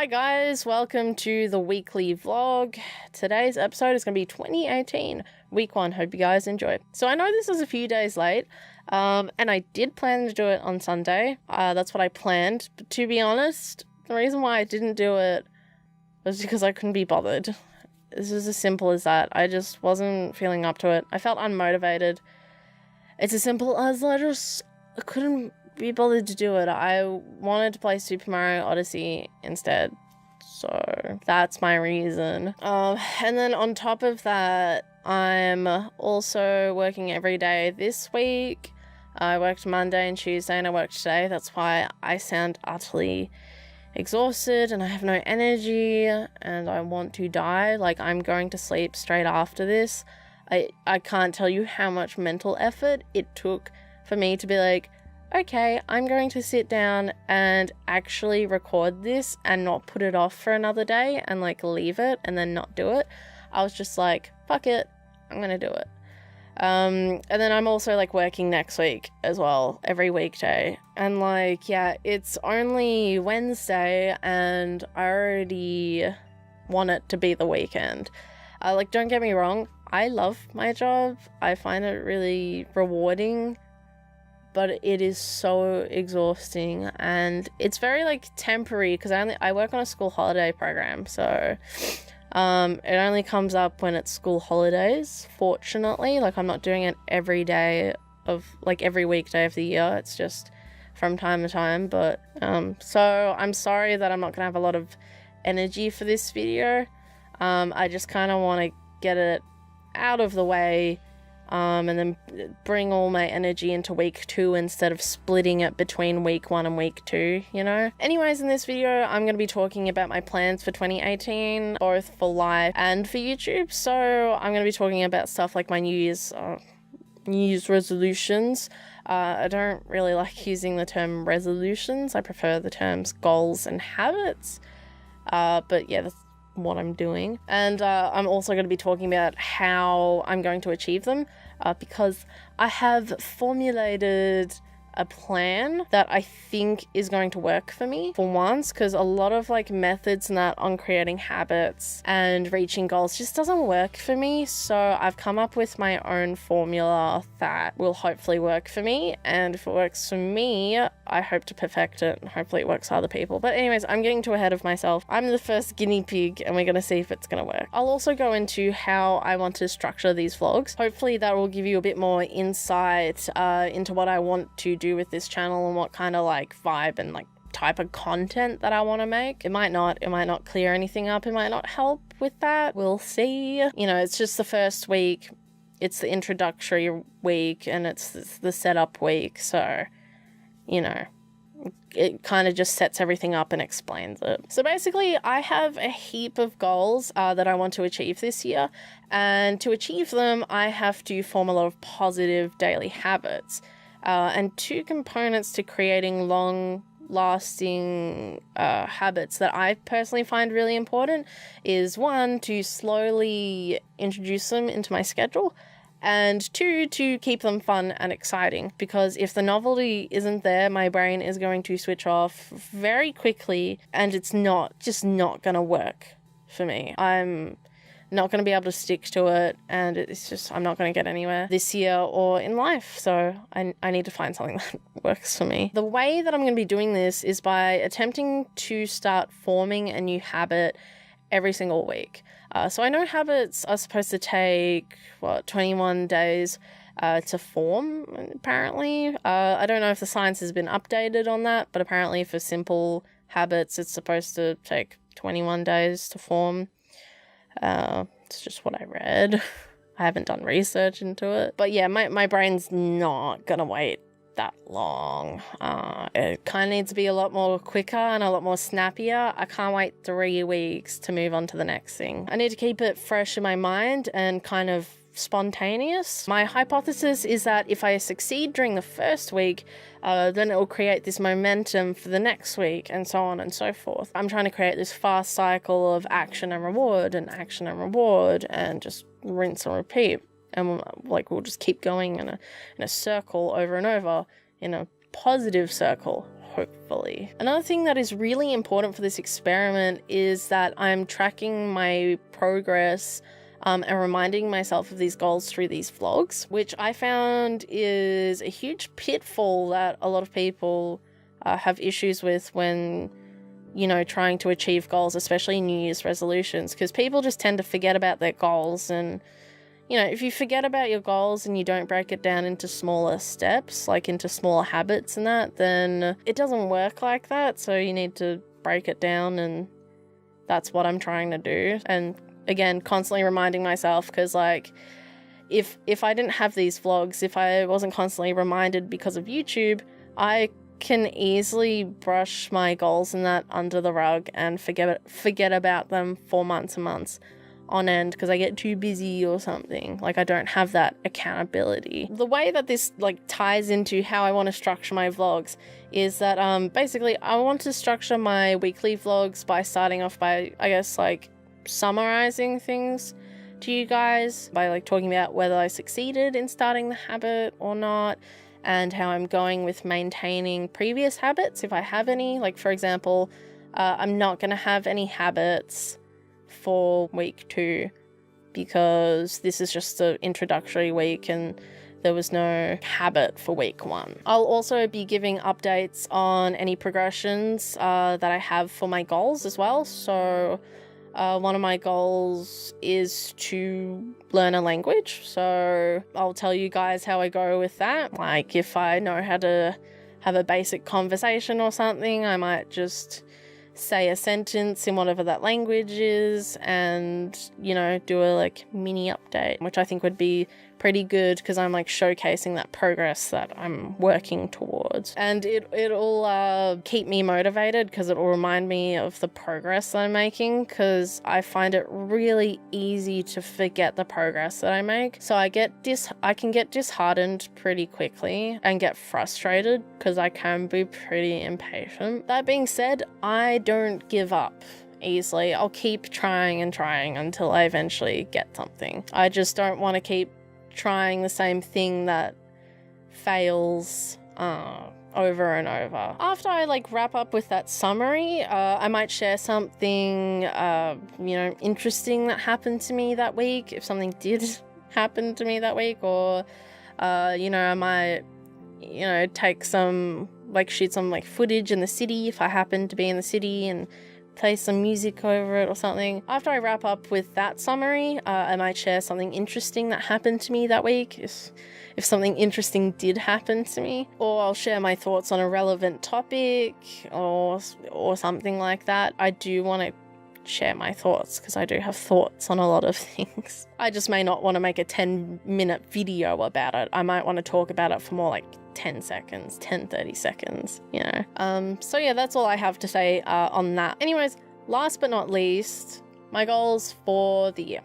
Hi guys, welcome to the weekly vlog. Today's episode is going to be 2018, week 1. Hope you guys enjoy. So I know this is a few days late, and I did plan to do it on Sunday. That's what I planned, but to be honest, the reason why I didn't do it was because I couldn't be bothered. This is as simple as that. I just wasn't feeling up to it. I felt unmotivated. It's as simple as I couldn't be bothered to do it. I wanted to play Super Mario Odyssey instead, so that's my reason. And then on top of that, I'm also working every day this week. I worked Monday and Tuesday and I worked today. That's why I sound utterly exhausted and I have no energy and I want to die. Like, I'm going to sleep straight after this. I can't tell you how much mental effort it took for me to be like, okay, I'm going to sit down and actually record this and not put it off for another day and like leave it and then not do it. I was just like, fuck it, I'm gonna do it. And then I'm also like working next week as well, every weekday. And like, yeah, it's only Wednesday and I already want it to be the weekend. Like, don't get me wrong, I love my job. I find it really rewarding, but it is so exhausting and it's very like temporary because I work on a school holiday program, so it only comes up when it's school holidays, fortunately. Like, I'm not doing it every day of like every weekday of the year. It's just from time to time. But so I'm sorry that I'm not gonna have a lot of energy for this video. I just kind of want to get it out of the way, and then bring all my energy into week 2 instead of splitting it between week 1 and week 2, you know? Anyways, in this video, I'm going to be talking about my plans for 2018, both for life and for YouTube. So I'm going to be talking about stuff like my New Year's resolutions. I don't really like using the term resolutions. I prefer the terms goals and habits. But yeah, that's what I'm doing. And I'm also going to be talking about how I'm going to achieve them, because I have formulated a plan that I think is going to work for me for once, because a lot of like methods and that on creating habits and reaching goals just doesn't work for me. So I've come up with my own formula that will hopefully work for me, and if it works for me, I hope to perfect it and hopefully it works for other people. But anyways, I'm getting too ahead of myself. I'm the first guinea pig and we're going to see if it's going to work. I'll also go into how I want to structure these vlogs. Hopefully that will give you a bit more insight into what I want to do with this channel and what kind of like vibe and like type of content that I want to make. It might not clear anything up. It might not help with that. We'll see. You know, it's just the first week. It's the introductory week and it's the setup week. So, you know, it kind of just sets everything up and explains it. So basically, I have a heap of goals that I want to achieve this year. And to achieve them, I have to form a lot of positive daily habits. And 2 components to creating long-lasting habits that I personally find really important is 1, to slowly introduce them into my schedule, and 2, to keep them fun and exciting, because if the novelty isn't there, my brain is going to switch off very quickly and it's just not going to work for me. I'm not going to be able to stick to it, and it's just, I'm not going to get anywhere this year or in life. So I need to find something that works for me. The way that I'm going to be doing this is by attempting to start forming a new habit every single week. So I know habits are supposed to take, 21 days to form, apparently. I don't know if the science has been updated on that, but apparently for simple habits, it's supposed to take 21 days to form. It's just what I read. I haven't done research into it. But yeah, my brain's not gonna wait that long. It kind of needs to be a lot more quicker and a lot more snappier. I can't wait 3 weeks to move on to the next thing. I need to keep it fresh in my mind and kind of spontaneous. My hypothesis is that if I succeed during the first week, then it will create this momentum for the next week, and so on and so forth. I'm trying to create this fast cycle of action and reward and just rinse and repeat. And like, we'll just keep going in a circle over and over, in a positive circle, hopefully. Another thing that is really important for this experiment is that I'm tracking my progress and reminding myself of these goals through these vlogs, which I found is a huge pitfall that a lot of people have issues with when, you know, trying to achieve goals, especially New Year's resolutions, because people just tend to forget about their goals. And, you know, if you forget about your goals and you don't break it down into smaller steps, like into smaller habits and that, then it doesn't work like that. So you need to break it down, and that's what I'm trying to do. And again, constantly reminding myself, because like if I didn't have these vlogs, if I wasn't constantly reminded because of YouTube, I can easily brush my goals and that under the rug and forget about them for months and months on end because I get too busy or something. Like, I don't have that accountability. The way that this like ties into how I want to structure my vlogs is that basically I want to structure my weekly vlogs by starting off by, I guess, like summarizing things to you guys by like talking about whether I succeeded in starting the habit or not, and how I'm going with maintaining previous habits if I have any. Like, for example, I'm not going to have any habits for week 2 because this is just the introductory week and there was no habit for week 1. I'll also be giving updates on any progressions that I have for my goals as well. So one of my goals is to learn a language, so I'll tell you guys how I go with that. Like, if I know how to have a basic conversation or something, I might just say a sentence in whatever that language is and, you know, do a like mini update, which I think would be pretty good because I'm like showcasing that progress that I'm working towards. And it'll keep me motivated because it'll remind me of the progress that I'm making, because I find it really easy to forget the progress that I make. So I can get disheartened pretty quickly and get frustrated because I can be pretty impatient. That being said, I don't give up easily. I'll keep trying and trying until I eventually get something. I just don't want to keep trying the same thing that fails over and over. After I like wrap up with that summary, I might share something interesting that happened to me that week, if something did happen to me that week, or I might take some shoot some footage in the city if I happen to be in the city and play some music over it or something. After I wrap up with that summary, I might share something interesting that happened to me that week, if something interesting did happen to me, or I'll share my thoughts on a relevant topic or something like that. I do want to share my thoughts because I do have thoughts on a lot of things. I just may not want to make a 10-minute video about it. I might want to talk about it for more like 30 seconds, So yeah, that's all I have to say on that. Anyways, last but not least, my goals for the year.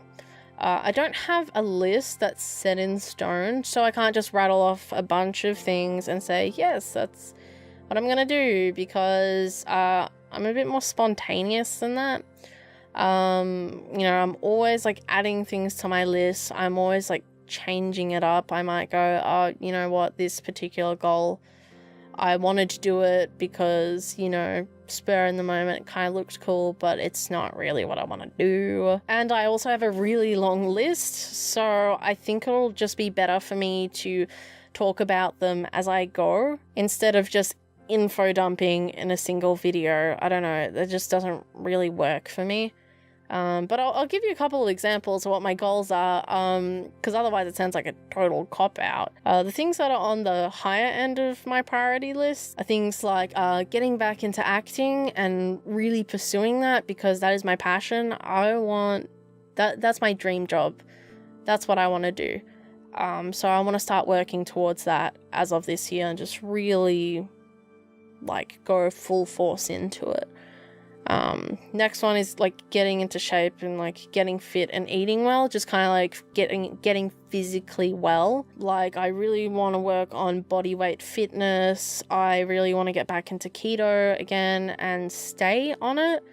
I don't have a list that's set in stone, so I can't just rattle off a bunch of things and say, yes, that's what I'm going to do, because I'm a bit more spontaneous than that. I'm always adding things to my list. I'm always changing it up. I might go, oh, you know what, this particular goal, I wanted to do it because, spur in the moment, it kind of looked cool, but it's not really what I want to do. And I also have a really long list, so I think it'll just be better for me to talk about them as I go instead of just info dumping in a single video. I don't know, that just doesn't really work for me. But I'll give you a couple of examples of what my goals are, because otherwise it sounds like a total cop-out. The things that are on the higher end of my priority list are things like getting back into acting and really pursuing that, because that is my passion. That's my dream job. That's what I want to do. So I want to start working towards that as of this year and just really go full force into it. Next one is getting into shape and getting fit and eating well, just kind of getting physically well. I really want to work on body weight fitness. I really want to get back into keto again and stay on it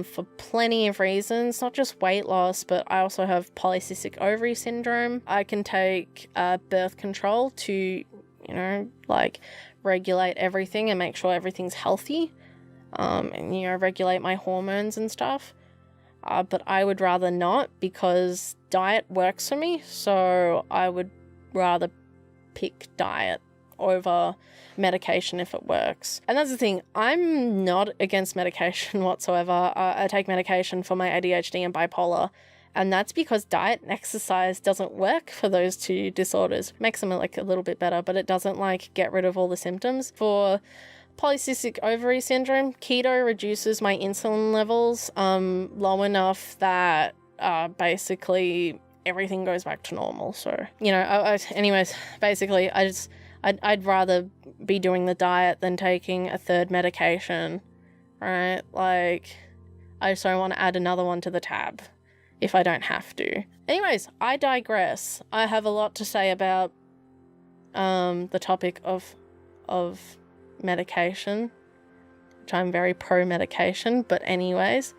for plenty of reasons, not just weight loss, but I also have polycystic ovary syndrome. I can take birth control to regulate everything and make sure everything's healthy, and, you know, regulate my hormones and stuff. But I would rather not, because diet works for me, so I would rather pick diet over medication if it works. And that's the thing, I'm not against medication whatsoever. I take medication for my ADHD and bipolar, and that's because diet and exercise doesn't work for those two disorders. Makes them like a little bit better, but it doesn't like get rid of all the symptoms. For polycystic ovary syndrome, keto reduces my insulin levels low enough that basically everything goes back to normal. So, you know, anyways, basically I'd rather be doing the diet than taking a third medication, right? Like, I just don't want to add another one to the tab if I don't have to. Anyways, I digress. I have a lot to say about the topic of medication, which I'm very pro medication, but anyways,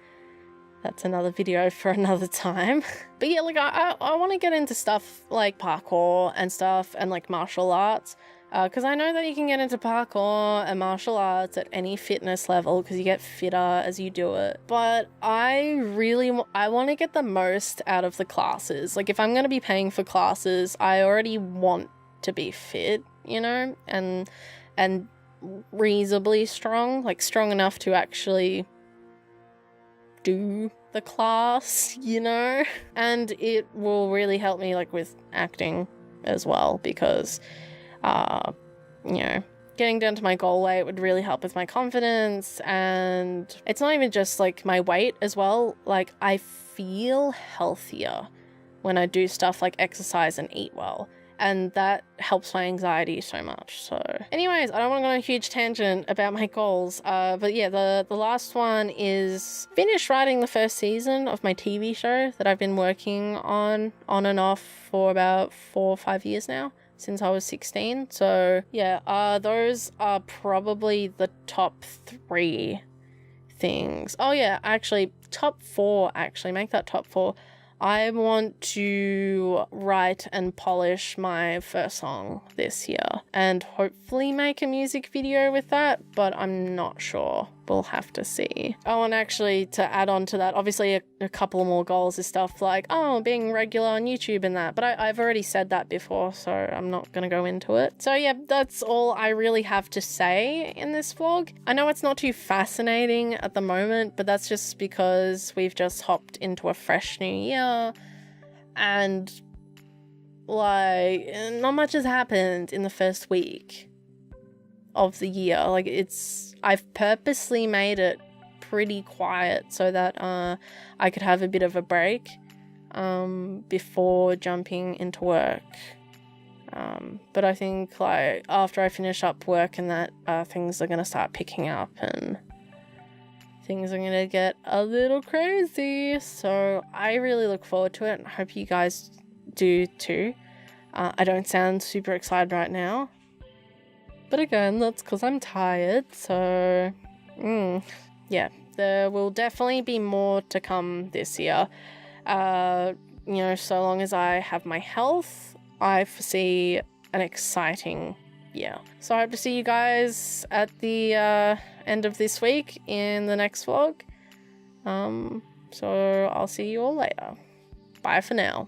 that's another video for another time. But yeah, like I want to get into stuff like parkour and stuff, and like martial arts, because I know that you can get into parkour and martial arts at any fitness level because you get fitter as you do it. But I want to get the most out of the classes. Like, if I'm going to be paying for classes, I already want to be fit, you know, and reasonably strong, like strong enough to actually do the class, you know. And it will really help me like with acting as well, because you know, getting down to my goal weight would really help with my confidence. And it's not even just like my weight as well, like I feel healthier when I do stuff like exercise and eat well, and that helps my anxiety so much. So anyways, I don't want to go on a huge tangent about my goals, but yeah, the last one is finish writing the first season of my TV show that I've been working on and off for about 4 or 5 years now, since I was 16. So yeah, those are probably the top 3 things. Oh yeah, actually top 4, actually make that top 4. I want to write and polish my first song this year and hopefully make a music video with that, but I'm not sure. We'll have to see. I want actually to add on to that, obviously a couple more goals is stuff like, oh, being regular on YouTube and that, but I've already said that before, so I'm not going to go into it. So yeah, that's all I really have to say in this vlog. I know it's not too fascinating at the moment, but that's just because we've just hopped into a fresh new year and like not much has happened in the first week of the year. Like I've purposely made it pretty quiet so that I could have a bit of a break before jumping into work. But I think like after I finish up work and that, things are going to start picking up and things are going to get a little crazy. So I really look forward to it and I hope you guys do too. I don't sound super excited right now, but again, that's because I'm tired. So yeah, there will definitely be more to come this year. You know, so long as I have my health, I foresee an exciting year. So I hope to see you guys at the end of this week in the next vlog. So I'll see you all later. Bye for now.